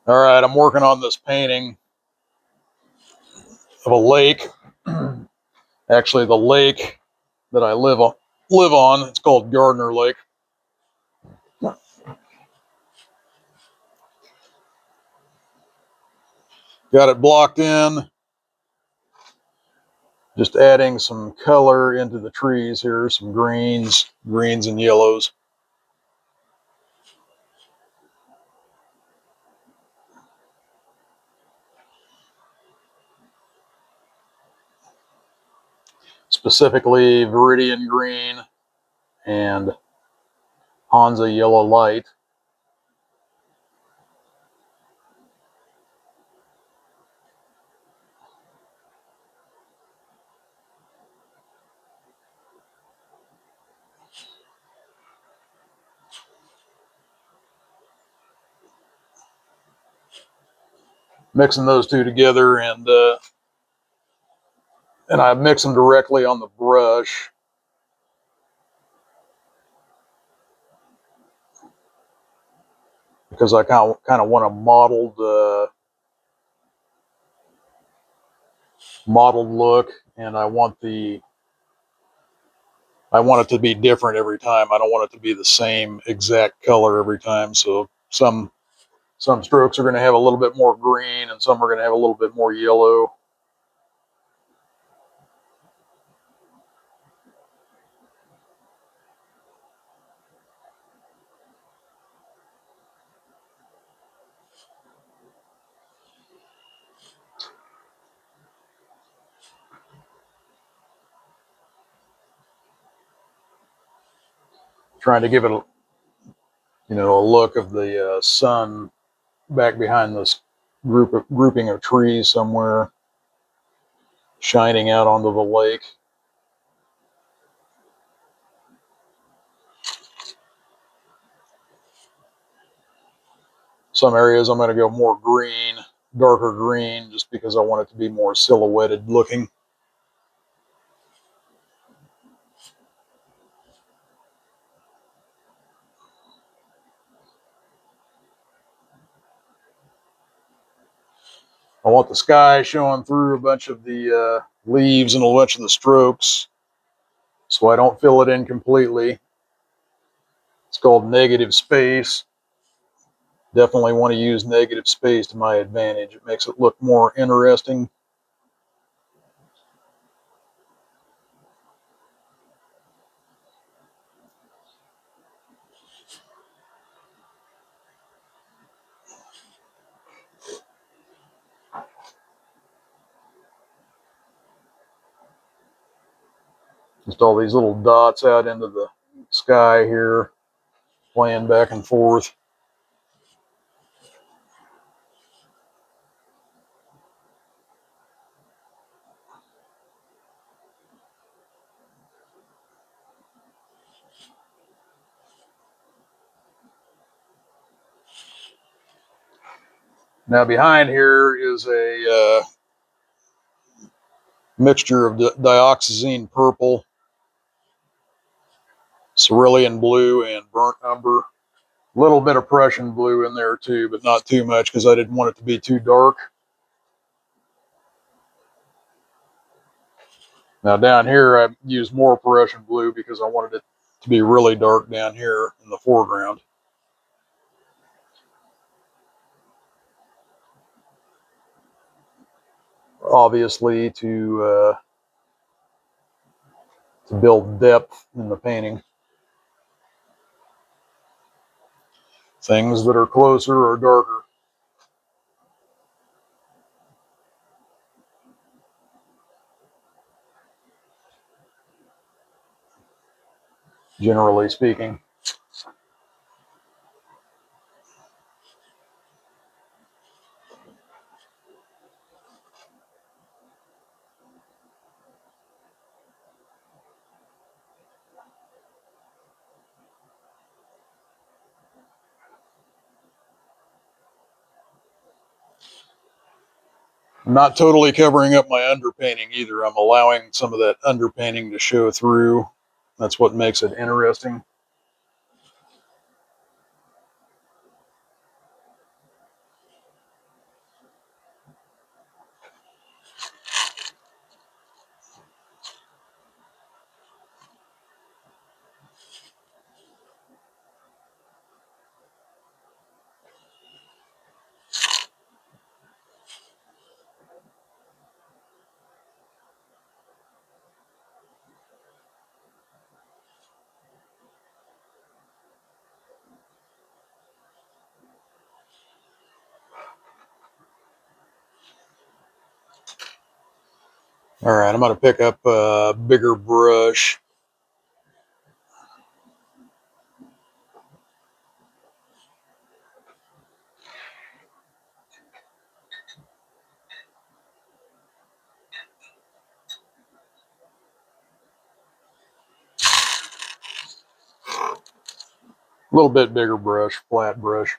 All right, I'm working on this painting of a lake. Actually, the lake that I live on. It's called Gardner Lake. Got it blocked in. Just adding some color into the trees here, some greens and yellows. Specifically Viridian green and Hansa yellow light. Mixing those two together, and I mix them directly on the brush. Because I kind of want a modeled look, and I want it to be different every time. I don't want it to be the same exact color every time. So some strokes are going to have a little bit more green, and some are going to have a little bit more yellow. Trying to give it a look of the sun back behind this grouping of trees somewhere, shining out onto the lake. Some areas I'm going to go more green, darker green, just because I want it to be more silhouetted looking. I want the sky showing through a bunch of the leaves and a bunch of the strokes, so I don't fill it in completely. It's called negative space. Definitely want to use negative space to my advantage. It makes it look more interesting. Just all these little dots out into the sky here, playing back and forth. Now behind here is a mixture of dioxazine purple, cerulean blue, and burnt umber. A little bit of Prussian blue in there too, but not too much because I didn't want it to be too dark. Now down here I used more Prussian blue because I wanted it to be really dark down here in the foreground. Obviously to build depth in the painting. Things that are closer are darker. Generally speaking. I'm not totally covering up my underpainting either. I'm allowing some of that underpainting to show through. That's what makes it interesting. All right, I'm going to pick up a bigger brush. A little bit bigger brush, flat brush.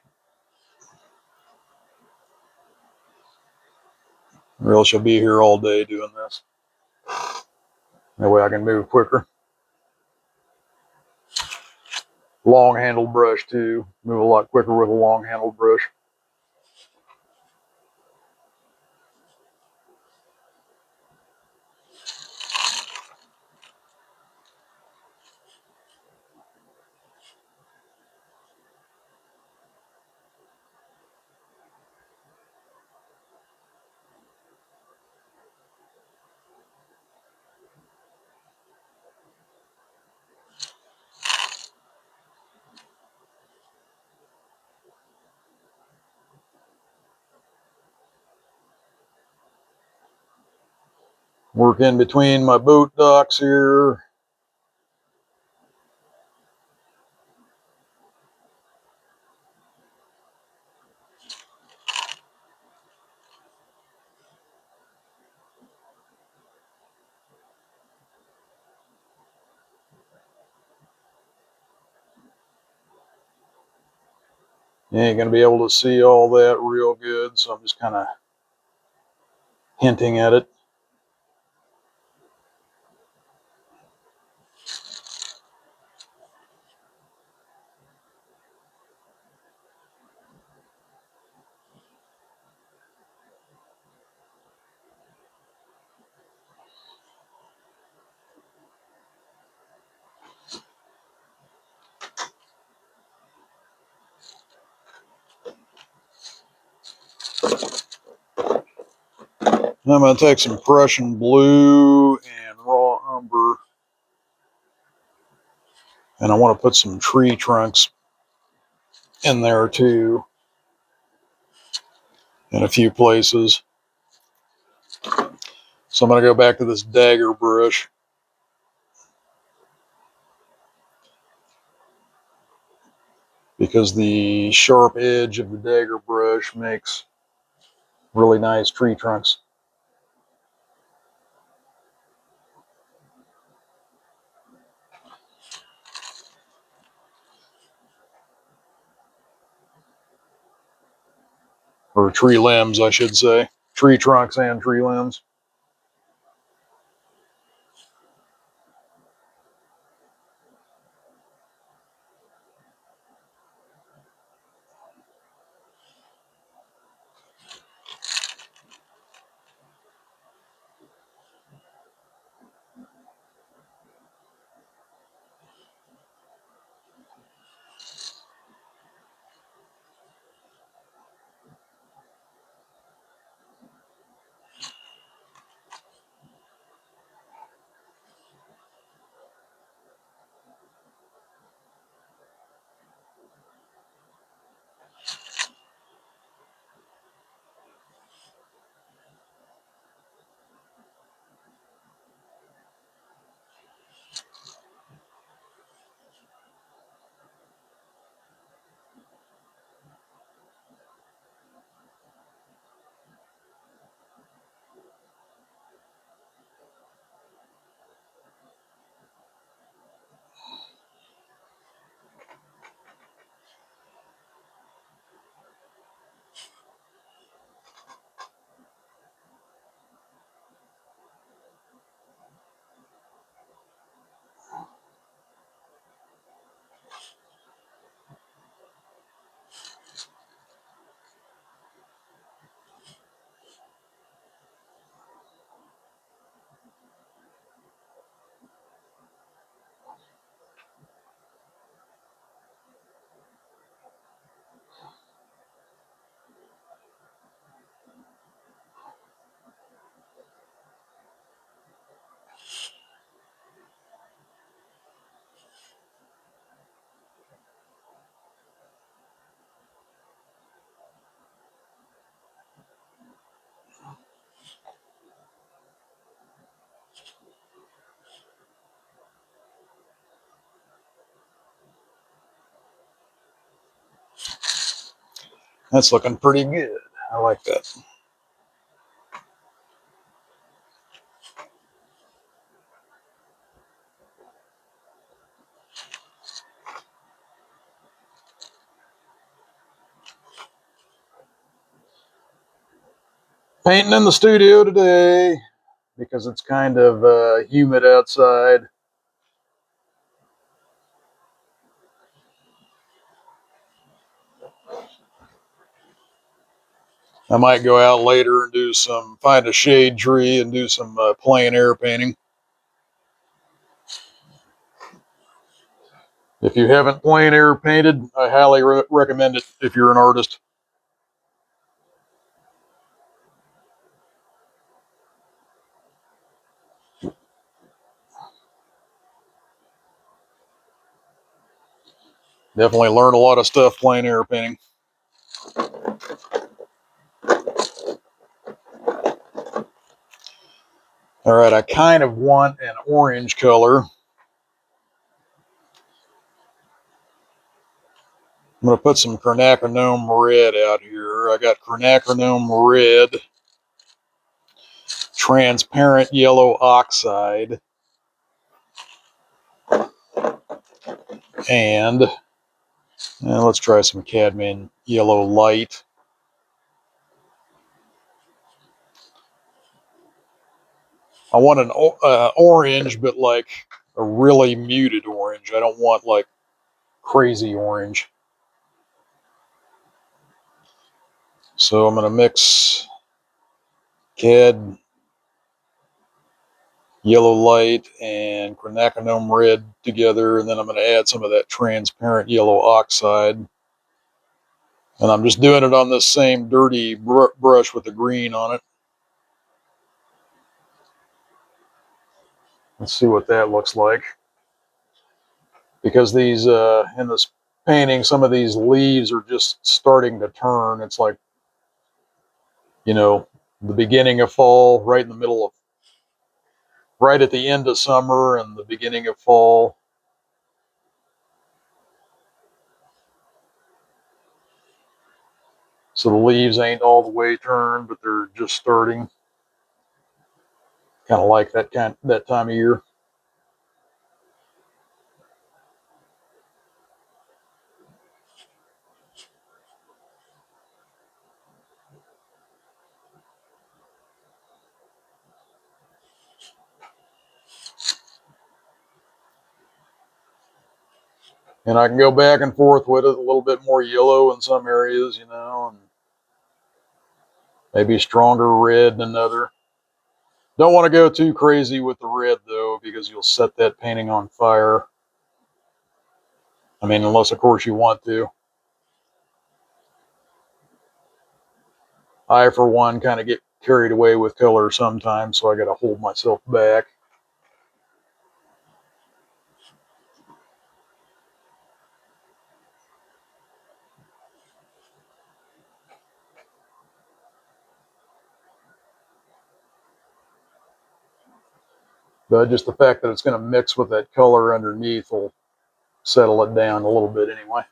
Or else you'll be here all day doing this. That way I can move quicker. Long handled brush too. Move a lot quicker with a long handled brush. Work in between my boot docks here. You ain't going to be able to see all that real good, so I'm just kind of hinting at it. I'm going to take some Prussian blue and raw umber, and I want to put some tree trunks in there too, in a few places. So I'm going to go back to this dagger brush, because the sharp edge of the dagger brush makes really nice tree trunks. Or tree limbs, I should say. Tree trunks and tree limbs. That's looking pretty good. I like that. Painting in the studio today because it's kind of humid outside. I might go out later and find a shade tree and do some plein air painting. If you haven't plein air painted, I highly recommend it if you're an artist. Definitely learn a lot of stuff plein air painting. All right, I kind of want an orange color. I'm going to put some quinacridone red out here. I got quinacridone red, transparent yellow oxide, and let's try some cadmium yellow light. I want an orange, but like a really muted orange. I don't want like crazy orange. So I'm going to mix cad yellow light and quinacridone red together, and then I'm going to add some of that transparent yellow oxide. And I'm just doing it on this same dirty brush with the green on it. Let's see what that looks like. Because these, in this painting, some of these leaves are just starting to turn. It's like, the beginning of fall, right in the middle of, right at the end of summer and the beginning of fall. So the leaves ain't all the way turned, but they're just starting. Kind of like that time of year. And I can go back and forth with it, a little bit more yellow in some areas, and maybe stronger red than another. Don't want to go too crazy with the red though, because you'll set that painting on fire. I mean, unless of course you want to. I, for one, kind of get carried away with color sometimes, so I got to hold myself back. But just the fact that it's going to mix with that color underneath will settle it down a little bit anyway.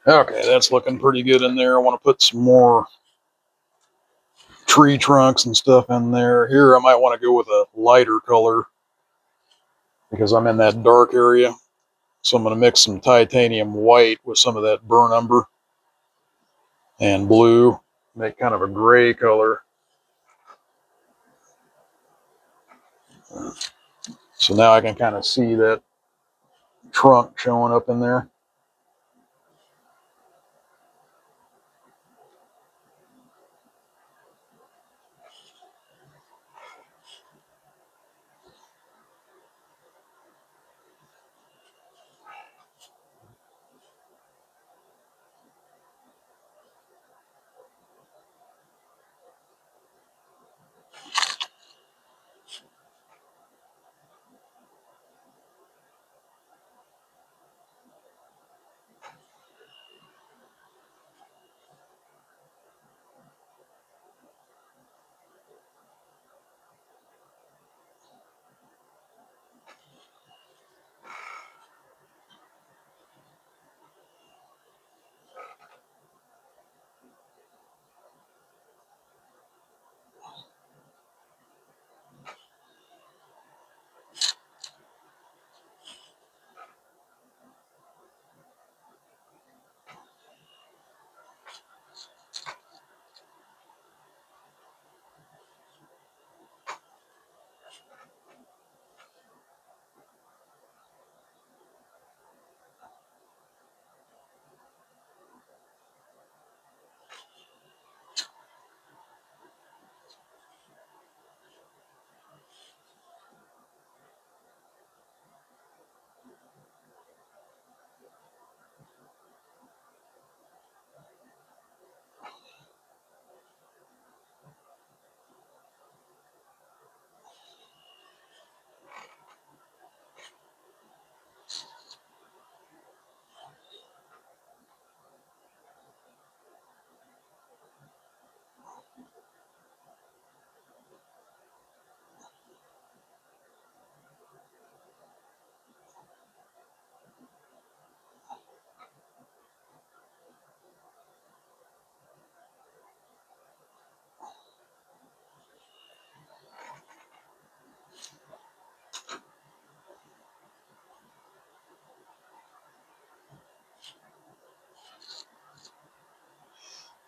Okay, that's looking pretty good in there. I want to put some more tree trunks and stuff in there. Here, I might want to go with a lighter color because I'm in that dark area. So I'm going to mix some titanium white with some of that burnt umber and blue, make kind of a gray color. So now I can kind of see that trunk showing up in there.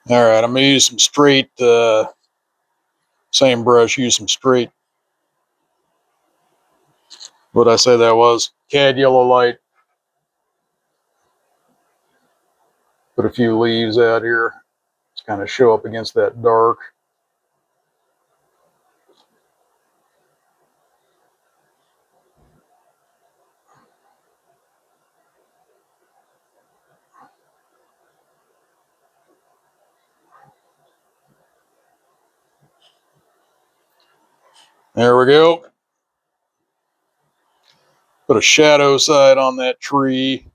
All right, I'm going to use some straight, same brush, use some straight, what did I say that was? Cad yellow light. Put a few leaves out here. Just kind of show up against that dark. There we go. Put a shadow side on that tree.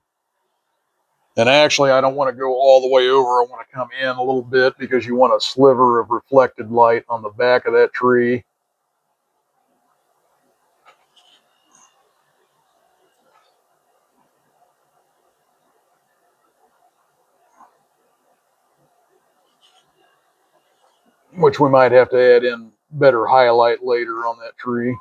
And actually, I don't want to go all the way over. I want to come in a little bit because you want a sliver of reflected light on the back of that tree. Which we might have to add in better highlight later on that tree.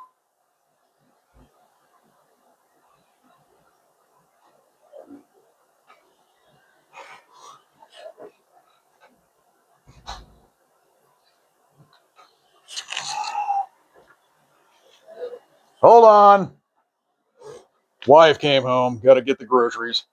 Hold on. Wife came home. Got to get the groceries.